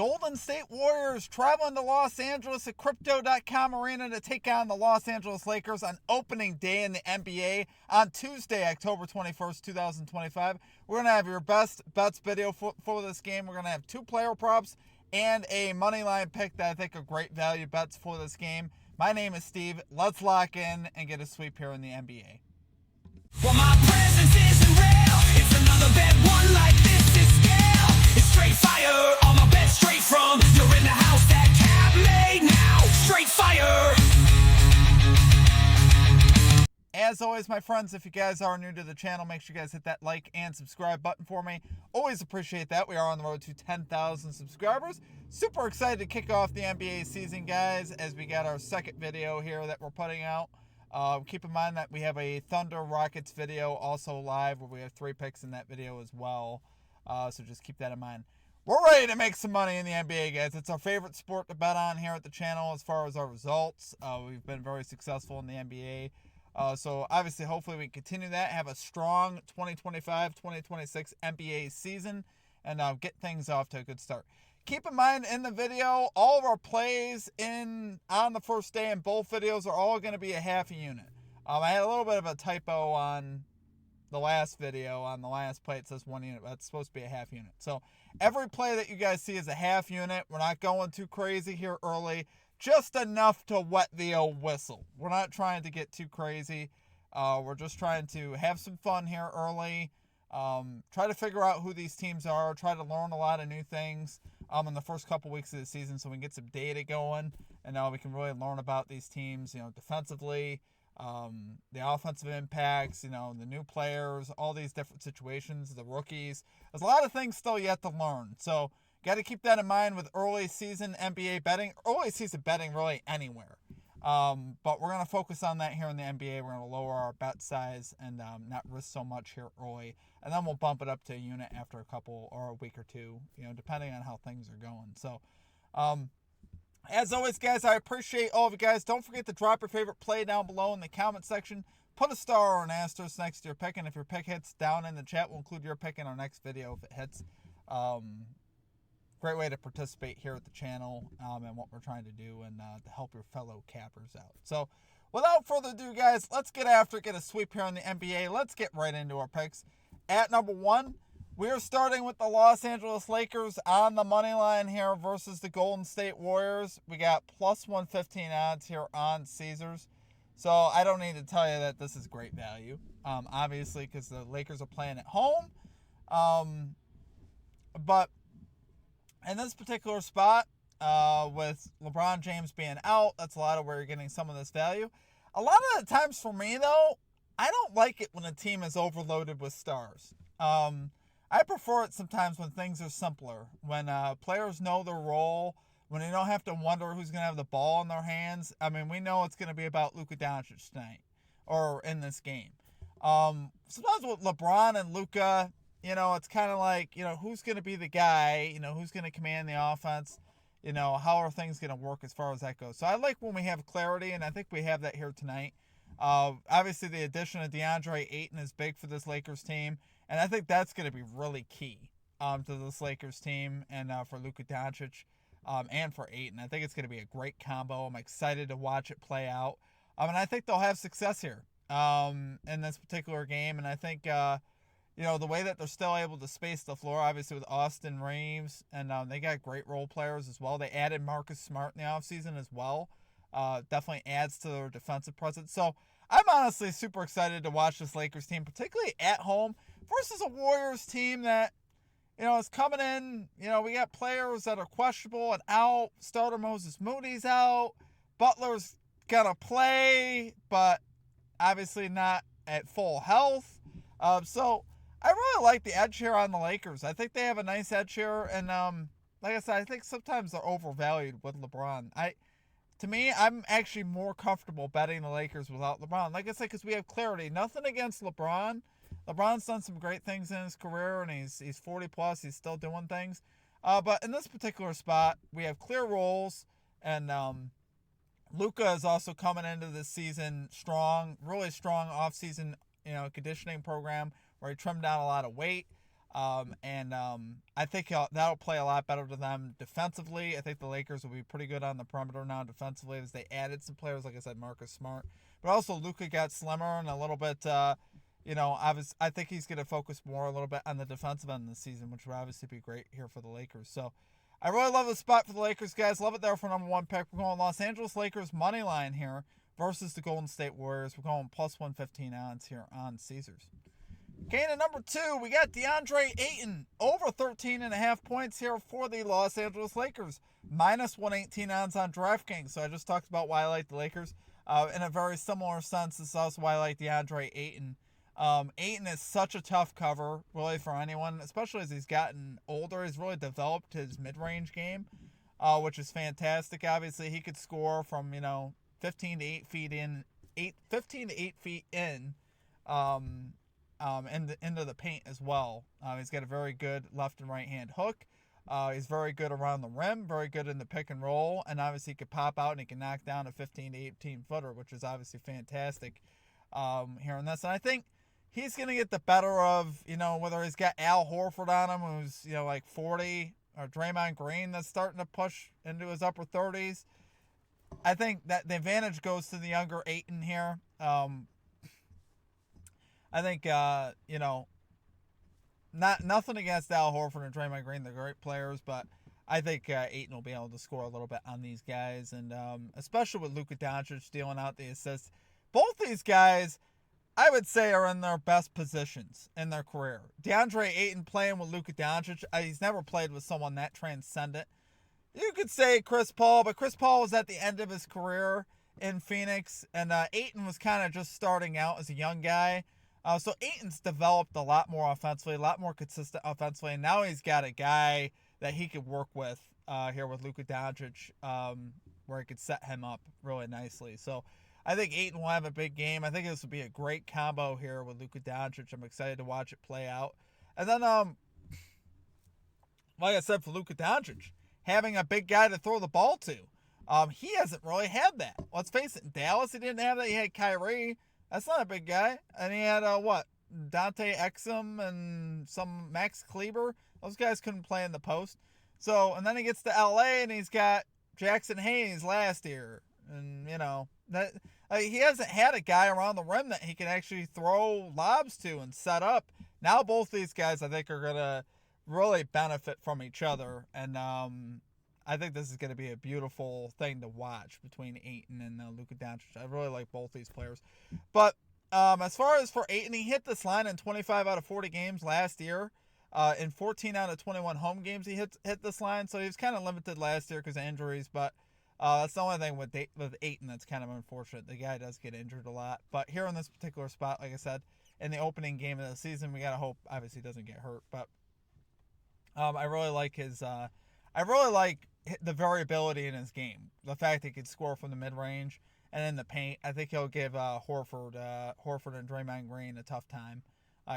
Golden State Warriors traveling to Los Angeles at Crypto.com Arena to take on the Los Angeles Lakers on opening day in the NBA on Tuesday, October 21st, 2025. We're going to have your best bets video for this game. We're going to have 2 player props and a money line pick that I think are great value bets for this game. My name is Steve. Let's lock in and get a sweep here in the NBA. Well, my presence isn't real. It's another bad one like this is scale. It's straight fire. All my bets straight from. You're in the house that cat made now. Straight fire. As always, my friends, if you guys are new to the channel, make sure you guys hit that like and subscribe button for me. Always appreciate that. We are on the road to 10,000 subscribers. Super excited to kick off the NBA season, guys, as we got our second video here that we're putting out. Keep in mind that we have a Thunder Rockets video also live where we have 3 picks in that video as well. So just keep that in mind. We're ready to make some money in the NBA, guys. It's our favorite sport to bet on here at the channel as far as our results. We've been very successful in the NBA. So obviously, hopefully we continue that, have a strong 2025-2026 NBA season, and get things off to a good start. Keep in mind, in the video, all of our plays on the first day in both videos are all going to be a half a unit. I had a little bit of a typo on the last video. On the last play, it says 1 unit, but it's supposed to be a half unit. So every play that you guys see is a half unit. We're not going too crazy here early. Just enough to wet the old whistle. We're not trying to get too crazy. We're just trying to have some fun here early. Try to figure out who these teams are. Try to learn a lot of new things in the first couple weeks of the season so we can get some data going. And now we can really learn about these teams, defensively, the offensive impacts, the new players, all these different situations, the rookies. There's a lot of things still yet to learn. So got to keep that in mind with early season NBA betting, early season betting really anywhere. But we're going to focus on that here in the NBA. We're going to lower our bet size and not risk so much here early. And then we'll bump it up to a unit after a couple or a week or two, depending on how things are going. So, as always, guys, I appreciate all of you guys. Don't forget to drop your favorite play down below in the comment section. Put a star or an asterisk next to your pick. And if your pick hits, down in the chat, we'll include your pick in our next video if it hits. Great way to participate here at the channel and what we're trying to do and to help your fellow cappers out. So without further ado, guys, let's get after it, get a sweep here in the NBA. Let's get right into our picks. At number 1, we're starting with the Los Angeles Lakers on the money line here versus the Golden State Warriors. We got plus 115 odds here on Caesars. So I don't need to tell you that this is great value, obviously, because the Lakers are playing at home. But in this particular spot, with LeBron James being out, that's a lot of where you're getting some of this value. A lot of the times for me, though, I don't like it when a team is overloaded with stars. I prefer it sometimes when things are simpler, when players know their role, when they don't have to wonder who's going to have the ball in their hands. I mean, we know it's going to be about Luka Doncic tonight, or in this game. Sometimes with LeBron and Luka, it's kind of like, who's going to be the guy, who's going to command the offense, how are things going to work as far as that goes. So I like when we have clarity, and I think we have that here tonight. Obviously, the addition of DeAndre Ayton is big for this Lakers team, and I think that's going to be really key to this Lakers team and for Luka Doncic and for Ayton. I think it's going to be a great combo. I'm excited to watch it play out. And I think they'll have success here in this particular game, and I think the way that they're still able to space the floor, obviously with Austin Reeves, and they got great role players as well. They added Marcus Smart in the offseason as well. Definitely adds to their defensive presence. So I'm honestly super excited to watch this Lakers team, particularly at home, versus a Warriors team that, is coming in. We got players that are questionable and out. Starter Moses Moody's out. Butler's going to play, but obviously not at full health. So I really like the edge here on the Lakers. I think they have a nice edge here, and like I said, I think sometimes they're overvalued with LeBron. To me, I'm actually more comfortable betting the Lakers without LeBron. Like I said, because we have clarity. Nothing against LeBron. LeBron's done some great things in his career, and he's 40 plus. He's still doing things. But in this particular spot, we have clear roles, and Luka is also coming into this season strong, really strong off-season conditioning program where he trimmed down a lot of weight. I think that'll play a lot better to them defensively. I think the Lakers will be pretty good on the perimeter now defensively as they added some players, like I said, Marcus Smart. But also Luka got slimmer and a little bit, I think he's going to focus more a little bit on the defensive end of the season, which would obviously be great here for the Lakers. So I really love the spot for the Lakers, guys. Love it there for number 1 pick. We're going Los Angeles Lakers money line here versus the Golden State Warriors. We're going plus 115 odds here on Caesars. Okay, and at number 2, we got DeAndre Ayton over 13.5 points here for the Los Angeles Lakers. Minus 118 odds on DraftKings. So I just talked about why I like the Lakers. In a very similar sense, this is also why I like DeAndre Ayton. Ayton is such a tough cover, really, for anyone, especially as he's gotten older. He's really developed his mid-range game, which is fantastic. Obviously, he could score from, 15 to 8 feet in, 15 to 8 feet in, into the paint as well. He's got a very good left and right hand hook. He's very good around the rim, very good in the pick and roll, and obviously he could pop out and he can knock down a 15 to 18 footer, which is obviously fantastic here in this. And I think he's going to get the better of, whether he's got Al Horford on him, who's, like 40, or Draymond Green that's starting to push into his upper 30s. I think that the advantage goes to the younger Ayton here. I think, nothing against Al Horford and Draymond Green. They're great players, but I think Ayton will be able to score a little bit on these guys, and especially with Luka Doncic dealing out the assists. Both these guys, I would say, are in their best positions in their career. DeAndre Ayton playing with Luka Doncic. He's never played with someone that transcendent. You could say Chris Paul, but Chris Paul was at the end of his career in Phoenix, and Ayton was kind of just starting out as a young guy. So Ayton's developed a lot more offensively, a lot more consistent offensively, and now he's got a guy that he could work with here with Luka Doncic, where he could set him up really nicely. So I think Ayton will have a big game. I think this will be a great combo here with Luka Doncic. I'm excited to watch it play out. And then, like I said, for Luka Doncic, having a big guy to throw the ball to. He hasn't really had that. Let's face it, in Dallas, he didn't have that. He had Kyrie. That's not a big guy. And he had, Dante Exum and some Max Kleber. Those guys couldn't play in the post. So, and then he gets to LA and he's got Jackson Hayes last year. And, that he hasn't had a guy around the rim that he can actually throw lobs to and set up. Now both these guys, I think, are going to really benefit from each other. And I think this is going to be a beautiful thing to watch between Ayton and Luka Doncic. I really like both these players. But as far as for Ayton, he hit this line in 25 out of 40 games last year. In 14 out of 21 home games, he hit this line. So he was kind of limited last year because of injuries. But that's the only thing with Ayton that's kind of unfortunate. The guy does get injured a lot. But here in this particular spot, like I said, in the opening game of the season, we got to hope, obviously, he doesn't get hurt. But I really like the variability in his game. The fact he could score from the mid-range and in the paint. I think he'll give Horford and Draymond Green a tough time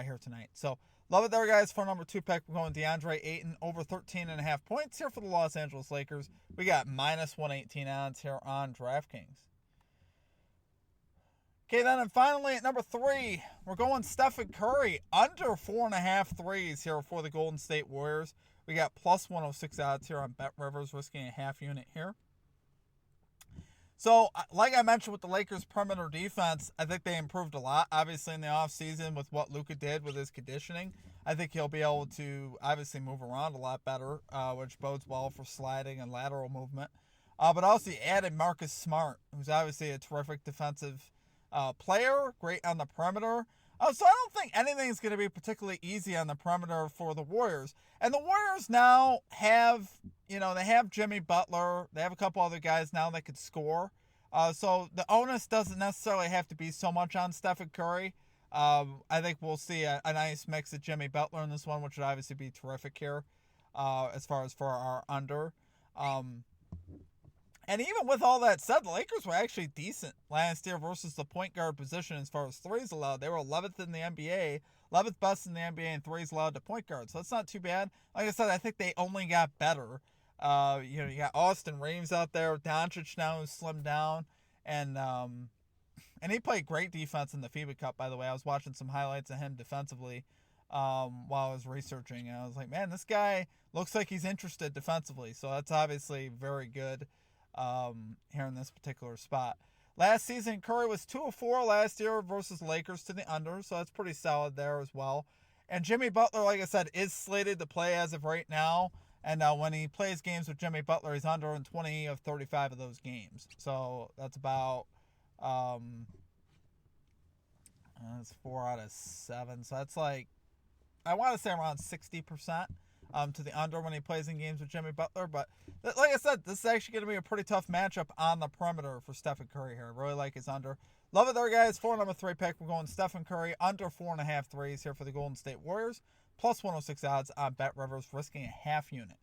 here tonight. So, love it there, guys. For number 2 pick, we're going DeAndre Ayton over 13.5 points here for the Los Angeles Lakers. We got minus 118 odds here on DraftKings. Okay, then, and finally at number 3, we're going Stephen Curry under 4.5 threes here for the Golden State Warriors. We got plus 106 odds here on Bet Rivers, risking a half unit here. So, like I mentioned with the Lakers' perimeter defense, I think they improved a lot, obviously, in the offseason with what Luka did with his conditioning. I think he'll be able to, obviously, move around a lot better, which bodes well for sliding and lateral movement. But also, he added Marcus Smart, who's obviously a terrific defensive player, great on the perimeter. So I don't think anything's going to be particularly easy on the perimeter for the Warriors. And the Warriors now have, they have Jimmy Butler. They have a couple other guys now that could score. So the onus doesn't necessarily have to be so much on Stephen Curry. I think we'll see a nice mix of Jimmy Butler in this one, which would obviously be terrific here as far as for our under. And even with all that said, the Lakers were actually decent last year versus the point guard position as far as threes allowed. They were 11th in the NBA, 11th best in the NBA in threes allowed to point guard. So that's not too bad. Like I said, I think they only got better. You got Austin Reeves out there. Doncic now who's slimmed down. And he played great defense in the FIBA Cup, by the way. I was watching some highlights of him defensively while I was researching. And I was like, man, this guy looks like he's interested defensively. So that's obviously very good here in this particular spot. Last season, Curry was 2 of 4 last year versus Lakers to the under, so that's pretty solid there as well. And Jimmy Butler, like I said, is slated to play as of right now. And when he plays games with Jimmy Butler, he's under in 20 of 35 of those games. So that's about that's 4 out of 7. So that's like, I want to say around 60% to the under when he plays in games with Jimmy Butler. But like I said, this is actually going to be a pretty tough matchup on the perimeter for Stephen Curry here. Really like his under. Love it there, guys. For number 3 pick, we're going Stephen Curry under 4.5 threes here for the Golden State Warriors. Plus 106 odds on Bet Rivers, risking a half unit.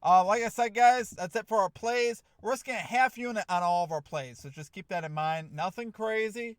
Like I said, guys, that's it for our plays. We're risking a half unit on all of our plays. So just keep that in mind. Nothing crazy.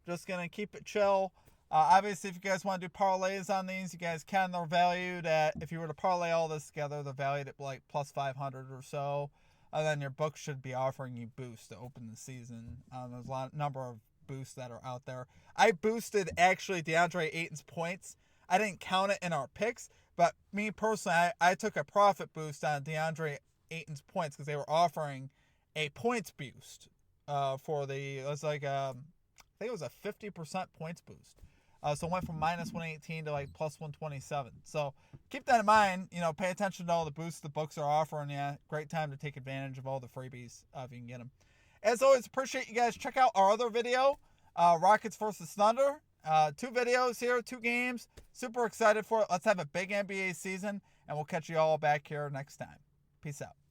Just going to keep it chill. Obviously, if you guys want to do parlays on these, you guys can. They're valued at, if you were to parlay all this together, they're valued at like plus 500 or so. And then your book should be offering you boosts to open the season. There's a number of boosts that are out there. I boosted actually DeAndre Ayton's points. I didn't count it in our picks, but me personally, I took a profit boost on DeAndre Ayton's points because they were offering a points boost for the, it was like, I think it was a 50% points boost. So it went from minus 118 to like plus 127. So keep that in mind. You know, pay attention to all the boosts the books are offering you. Great time to take advantage of all the freebies if you can get them. As always, appreciate you guys. Check out our other video, Rockets versus Thunder. 2 videos here, 2 games. Super excited for it. Let's have a big NBA season, and we'll catch you all back here next time. Peace out.